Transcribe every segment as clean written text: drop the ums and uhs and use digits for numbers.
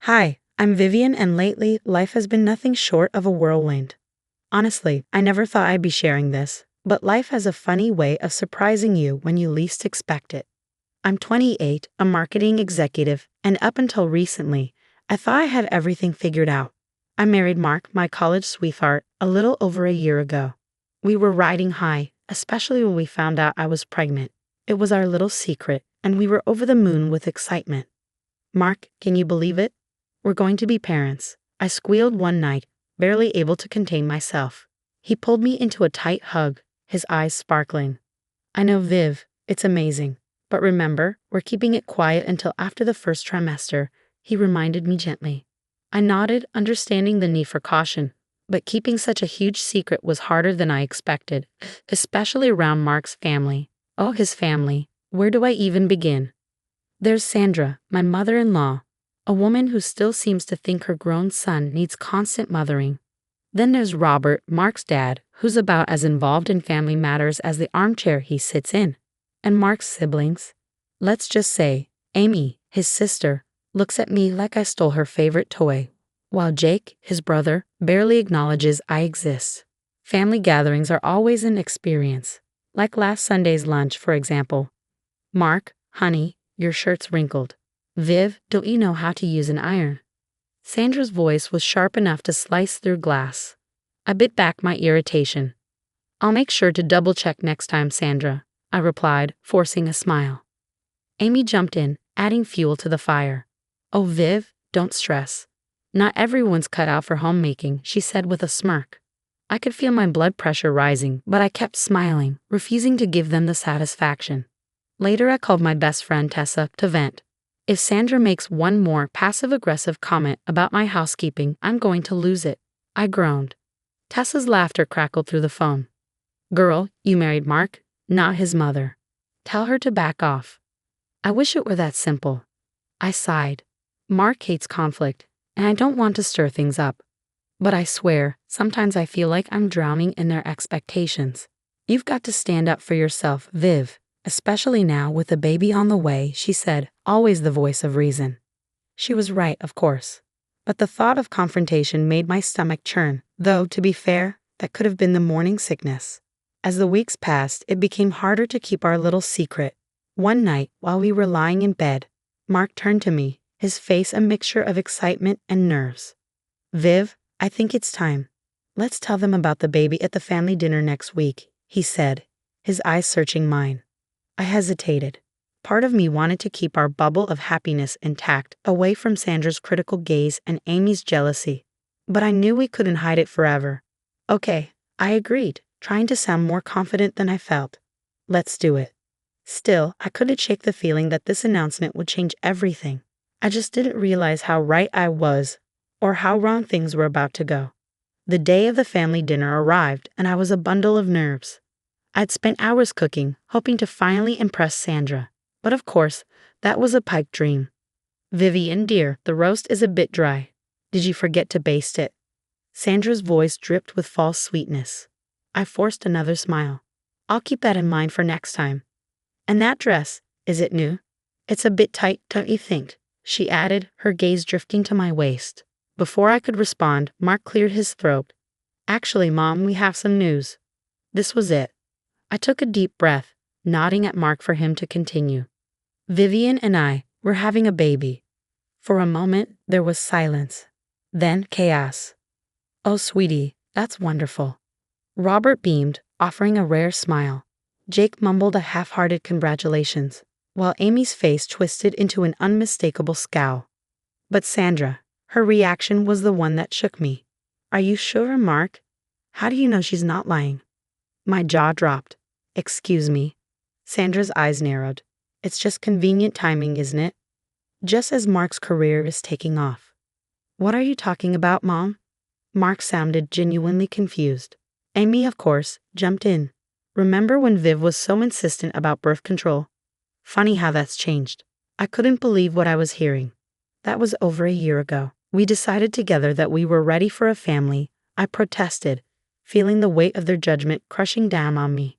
Hi, I'm Vivian, and lately, life has been nothing short of a whirlwind. Honestly, I never thought I'd be sharing this, but life has a funny way of surprising you when you least expect it. I'm 28, a marketing executive, and up until recently, I thought I had everything figured out. I married Mark, my college sweetheart, a little over a year ago. We were riding high, especially when we found out I was pregnant. It was our little secret, and we were over the moon with excitement. Mark, can you believe it? We're going to be parents. I squealed one night, barely able to contain myself. He pulled me into a tight hug, his eyes sparkling. I know, Viv, it's amazing. But remember, we're keeping it quiet until after the first trimester, he reminded me gently. I nodded, understanding the need for caution, but keeping such a huge secret was harder than I expected, especially around Mark's family. Oh, his family. Where do I even begin? There's Sandra, my mother-in-law, a woman who still seems to think her grown son needs constant mothering. Then there's Robert, Mark's dad, who's about as involved in family matters as the armchair he sits in. And Mark's siblings. Let's just say, Amy, his sister, looks at me like I stole her favorite toy, while Jake, his brother, barely acknowledges I exist. Family gatherings are always an experience, like last Sunday's lunch, for example. Mark, honey, your shirt's wrinkled. Viv, don't you know how to use an iron? Sandra's voice was sharp enough to slice through glass. I bit back my irritation. I'll make sure to double-check next time, Sandra, I replied, forcing a smile. Amy jumped in, adding fuel to the fire. Oh, Viv, don't stress. Not everyone's cut out for homemaking, she said with a smirk. I could feel my blood pressure rising, but I kept smiling, refusing to give them the satisfaction. Later, I called my best friend Tessa to vent. If Sandra makes one more passive-aggressive comment about my housekeeping, I'm going to lose it, I groaned. Tessa's laughter crackled through the phone. Girl, you married Mark, not his mother. Tell her to back off. I wish it were that simple. I sighed. Mark hates conflict, and I don't want to stir things up. But I swear, sometimes I feel like I'm drowning in their expectations. You've got to stand up for yourself, Viv. Especially now with a baby on the way, she said, always the voice of reason. She was right, of course. But the thought of confrontation made my stomach churn, though, to be fair, that could have been the morning sickness. As the weeks passed, it became harder to keep our little secret. One night, while we were lying in bed, Mark turned to me, his face a mixture of excitement and nerves. Viv, I think it's time. Let's tell them about the baby at the family dinner next week, he said, his eyes searching mine. I hesitated. Part of me wanted to keep our bubble of happiness intact, away from Sandra's critical gaze and Amy's jealousy. But I knew we couldn't hide it forever. Okay, I agreed, trying to sound more confident than I felt. Let's do it. Still, I couldn't shake the feeling that this announcement would change everything. I just didn't realize how right I was, or how wrong things were about to go. The day of the family dinner arrived, and I was a bundle of nerves. I'd spent hours cooking, hoping to finally impress Sandra. But of course, that was a pipe dream. Vivian, dear, the roast is a bit dry. Did you forget to baste it? Sandra's voice dripped with false sweetness. I forced another smile. I'll keep that in mind for next time. And that dress, is it new? It's a bit tight, don't you think? She added, her gaze drifting to my waist. Before I could respond, Mark cleared his throat. Actually, Mom, we have some news. This was it. I took a deep breath, nodding at Mark for him to continue. Vivian and I were having a baby. For a moment, there was silence. Then chaos. Oh, sweetie, that's wonderful. Robert beamed, offering a rare smile. Jake mumbled a half-hearted congratulations, while Amy's face twisted into an unmistakable scowl. But Sandra, her reaction was the one that shook me. Are you sure, Mark? How do you know she's not lying? My jaw dropped. Excuse me. Sandra's eyes narrowed. It's just convenient timing, isn't it? Just as Mark's career is taking off. What are you talking about, Mom? Mark sounded genuinely confused. Amy, of course, jumped in. Remember when Viv was so insistent about birth control? Funny how that's changed. I couldn't believe what I was hearing. That was over a year ago. We decided together that we were ready for a family. I protested, feeling the weight of their judgment crushing down on me.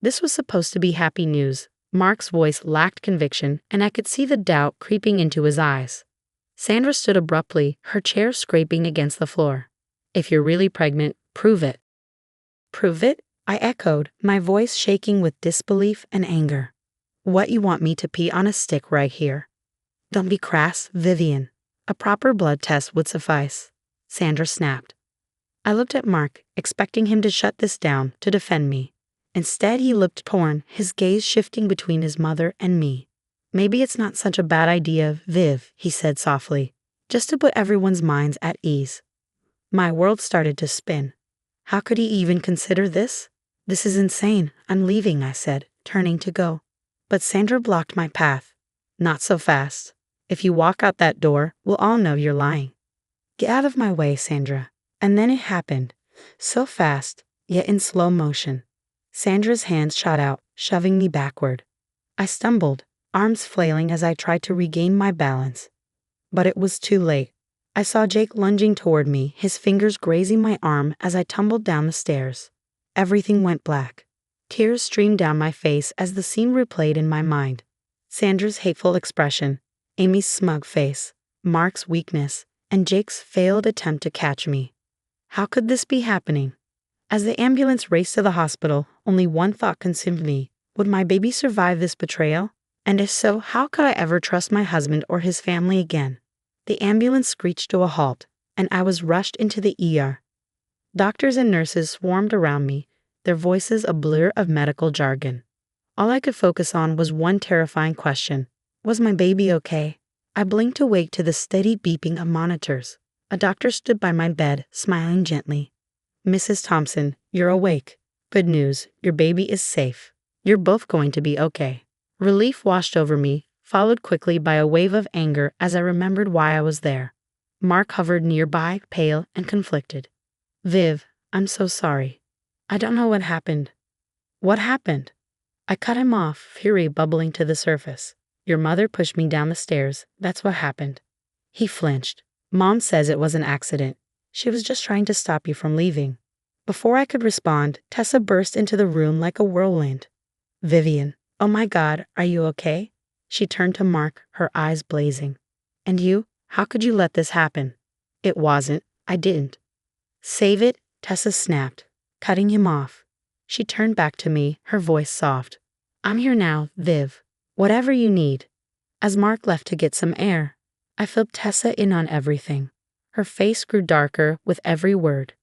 This was supposed to be happy news. Mark's voice lacked conviction, and I could see the doubt creeping into his eyes. Sandra stood abruptly, her chair scraping against the floor. If you're really pregnant, prove it. Prove it? I echoed, my voice shaking with disbelief and anger. What, you want me to pee on a stick right here? Don't be crass, Vivian. A proper blood test would suffice. Sandra snapped. I looked at Mark, expecting him to shut this down, to defend me. Instead, he looked torn, his gaze shifting between his mother and me. Maybe it's not such a bad idea, Viv, he said softly, just to put everyone's minds at ease. My world started to spin. How could he even consider this? This is insane. I'm leaving, I said, turning to go. But Sandra blocked my path. Not so fast. If you walk out that door, we'll all know you're lying. Get out of my way, Sandra. And then it happened. So fast, yet in slow motion. Sandra's hands shot out, shoving me backward. I stumbled, arms flailing as I tried to regain my balance. But it was too late. I saw Jake lunging toward me, his fingers grazing my arm as I tumbled down the stairs. Everything went black. Tears streamed down my face as the scene replayed in my mind. Sandra's hateful expression, Amy's smug face, Mark's weakness, and Jake's failed attempt to catch me. How could this be happening? As the ambulance raced to the hospital, only one thought consumed me. Would my baby survive this betrayal? And if so, how could I ever trust my husband or his family again? The ambulance screeched to a halt, and I was rushed into the ER. Doctors and nurses swarmed around me, their voices a blur of medical jargon. All I could focus on was one terrifying question. Was my baby okay? I blinked awake to the steady beeping of monitors. A doctor stood by my bed, smiling gently. Mrs. Thompson, you're awake. Good news, your baby is safe. You're both going to be okay. Relief washed over me, followed quickly by a wave of anger as I remembered why I was there. Mark hovered nearby, pale and conflicted. Viv, I'm so sorry. I don't know what happened. What happened? I cut him off, fury bubbling to the surface. Your mother pushed me down the stairs. That's what happened. He flinched. Mom says it was an accident. She was just trying to stop you from leaving. Before I could respond, Tessa burst into the room like a whirlwind. Vivian, oh my God, are you okay? She turned to Mark, her eyes blazing. And you? How could you let this happen? It wasn't. I didn't. Save it, Tessa snapped, cutting him off. She turned back to me, her voice soft. I'm here now, Viv. Whatever you need. As Mark left to get some air, I filled Tessa in on everything. Her face grew darker with every word.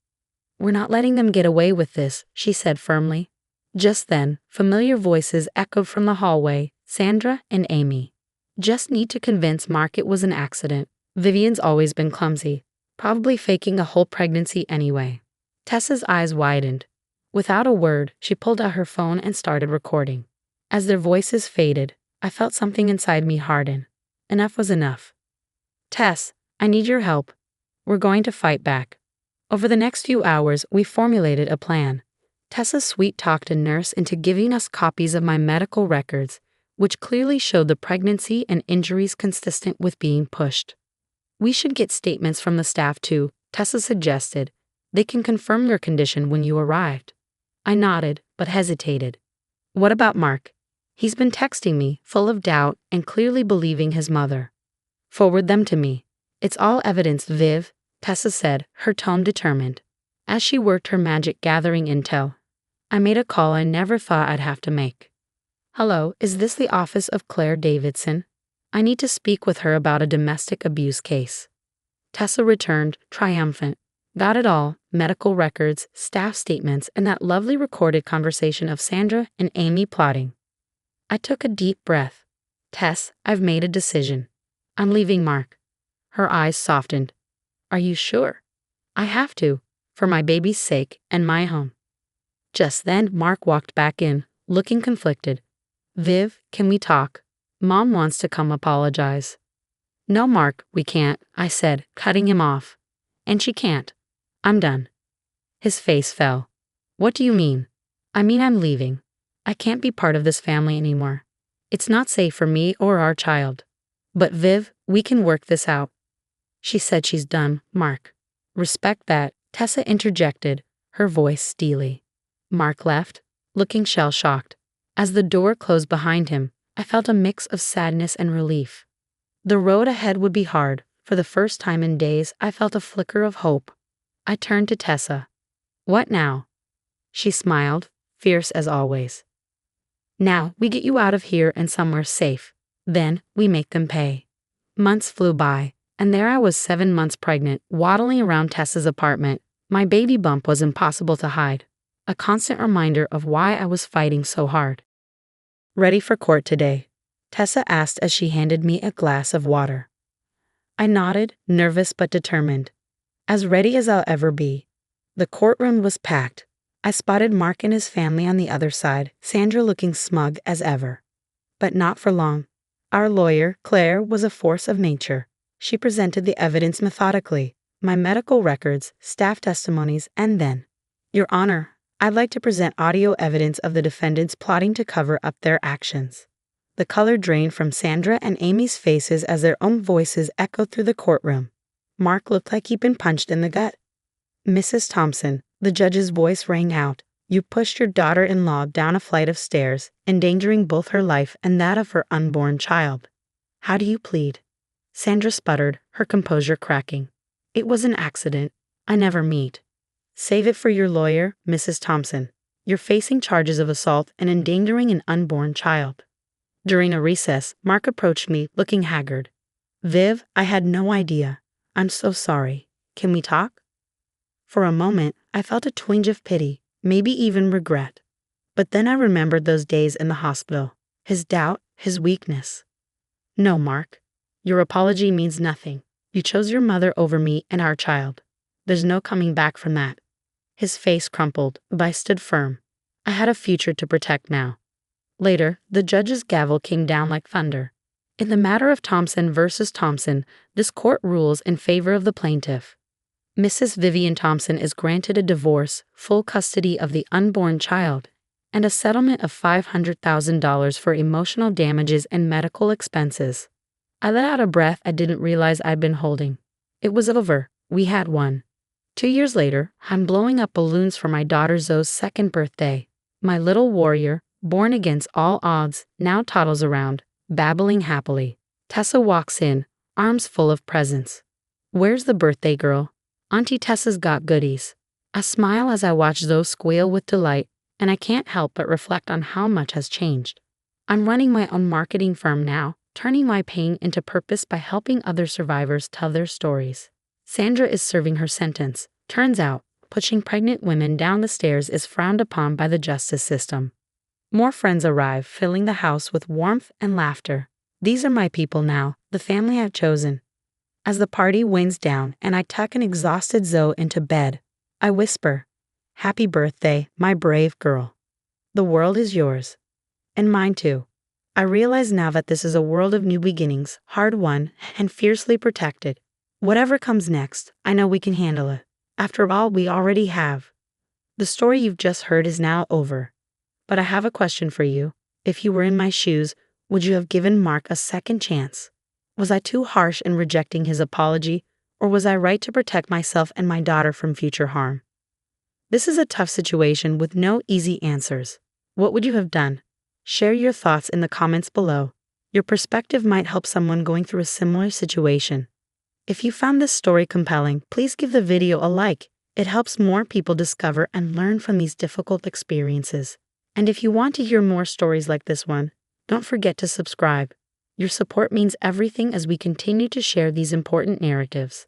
We're not letting them get away with this, she said firmly. Just then, familiar voices echoed from the hallway, Sandra and Amy. Just need to convince Mark it was an accident. Vivian's always been clumsy, probably faking a whole pregnancy anyway. Tessa's eyes widened. Without a word, she pulled out her phone and started recording. As their voices faded, I felt something inside me harden. Enough was enough. Tess, I need your help. We're going to fight back. Over the next few hours, we formulated a plan. Tessa sweet-talked a nurse into giving us copies of my medical records, which clearly showed the pregnancy and injuries consistent with being pushed. We should get statements from the staff too, Tessa suggested. They can confirm your condition when you arrived. I nodded, but hesitated. What about Mark? He's been texting me, full of doubt and clearly believing his mother. Forward them to me. It's all evidence, Viv, Tessa said, her tone determined. As she worked her magic gathering intel, I made a call I never thought I'd have to make. Hello, is this the office of Claire Davidson? I need to speak with her about a domestic abuse case. Tessa returned, triumphant. Got it all, medical records, staff statements, and that lovely recorded conversation of Sandra and Amy plotting. I took a deep breath. Tess, I've made a decision. I'm leaving Mark. Her eyes softened. Are you sure? I have to, for my baby's sake and my home. Just then, Mark walked back in, looking conflicted. Viv, can we talk? Mom wants to come apologize. No, Mark, we can't, I said, cutting him off. And she can't. I'm done. His face fell. What do you mean? I mean I'm leaving. I can't be part of this family anymore. It's not safe for me or our child. But Viv, we can work this out. She said she's done, Mark. Respect that, Tessa interjected, her voice steely. Mark left, looking shell-shocked. As the door closed behind him, I felt a mix of sadness and relief. The road ahead would be hard, For the first time in days, I felt a flicker of hope. I turned to Tessa. What now? She smiled, fierce as always. Now, we get you out of here and somewhere safe. Then, we make them pay. Months flew by, and there I was 7 months pregnant, waddling around Tessa's apartment. My baby bump was impossible to hide, a constant reminder of why I was fighting so hard. Ready for court today? Tessa asked as she handed me a glass of water. I nodded, nervous but determined. As ready as I'll ever be. The courtroom was packed. I spotted Mark and his family on the other side, Sandra looking smug as ever. But not for long. Our lawyer, Claire, was a force of nature. She presented the evidence methodically, my medical records, staff testimonies, and then, Your Honor, I'd like to present audio evidence of the defendants plotting to cover up their actions. The color drained from Sandra and Amy's faces as their own voices echoed through the courtroom. Mark looked like he'd been punched in the gut. Mrs. Thompson, the judge's voice rang out. You pushed your daughter-in-law down a flight of stairs, endangering both her life and that of her unborn child. How do you plead? Sandra sputtered, her composure cracking. It was an accident. I never meant. Save it for your lawyer, Mrs. Thompson. You're facing charges of assault and endangering an unborn child. During a recess, Mark approached me, looking haggard. Viv, I had no idea. I'm so sorry. Can we talk? For a moment, I felt a twinge of pity, maybe even regret. But then I remembered those days in the hospital, his doubt, his weakness. No, Mark. Your apology means nothing. You chose your mother over me and our child. There's no coming back from that. His face crumpled, but I stood firm. I had a future to protect now. Later, the judge's gavel came down like thunder. In the matter of Thompson versus Thompson, this court rules in favor of the plaintiff. Mrs. Vivian Thompson is granted a divorce, full custody of the unborn child, and a settlement of $500,000 for emotional damages and medical expenses. I let out a breath I didn't realize I'd been holding. It was over. We had won. 2 years later, I'm blowing up balloons for my daughter Zoe's 2nd birthday. My little warrior, born against all odds, now toddles around, babbling happily. Tessa walks in, arms full of presents. Where's the birthday girl? Auntie Tessa's got goodies. I smile as I watch Zoe squeal with delight, and I can't help but reflect on how much has changed. I'm running my own marketing firm now, turning my pain into purpose by helping other survivors tell their stories. Sandra is serving her sentence. Turns out, pushing pregnant women down the stairs is frowned upon by the justice system. More friends arrive, filling the house with warmth and laughter. These are my people now, the family I've chosen. As the party winds down and I tuck an exhausted Zoe into bed, I whisper, Happy birthday, my brave girl. The world is yours. And mine too. I realize now that this is a world of new beginnings, hard-won and fiercely protected. Whatever comes next, I know we can handle it. After all, we already have. The story you've just heard is now over. But I have a question for you. If you were in my shoes, would you have given Mark a second chance? Was I too harsh in rejecting his apology, or was I right to protect myself and my daughter from future harm? This is a tough situation with no easy answers. What would you have done? Share your thoughts in the comments below. Your perspective might help someone going through a similar situation. If you found this story compelling, please give the video a like. It helps more people discover and learn from these difficult experiences. And if you want to hear more stories like this one, don't forget to subscribe. Your support means everything as we continue to share these important narratives.